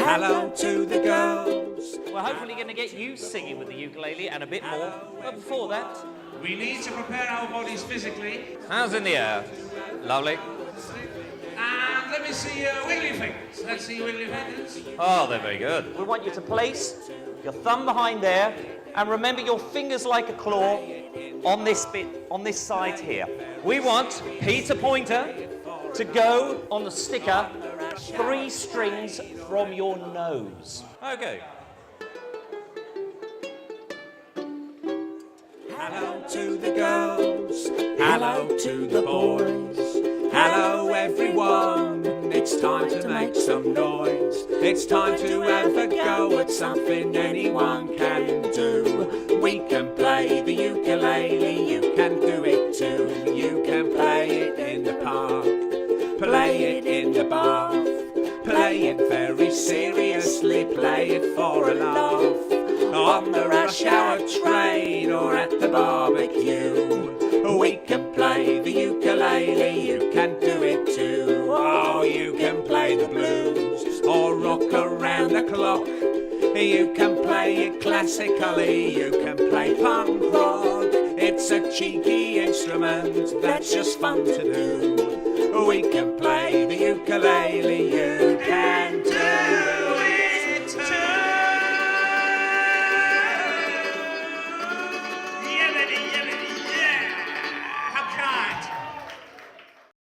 hello to the girls. We're hopefully going to get you singing with the ukulele and a bit more. But before that, We need to prepare our bodies physically. hands in the air. Lovely. And let me see your wiggly fingers. Let's see your wiggly fingers. Oh, they're very good. We want you to place your thumb behind there and remember your fingers like a claw on this bit, on this side here. We want Peter Pointer To go on the sticker 3 strings from your nose. Okay. Hello to the girls, hello to the boys, hello everyone, it's time to make some noise. It's time to have a go at something anyone can do. We can play the ukulele, you can do it too. You can play it in the park, play it in the bath, play it very seriously, play it for a laugh. On the rush hour train or at the barbecue, we can play the ukulele, you can do it too. Oh, you can play the blues or rock around the clock. You can play it classically, you can play punk rock. It's a cheeky instrument that's just fun to do. We can play the ukulele, you can do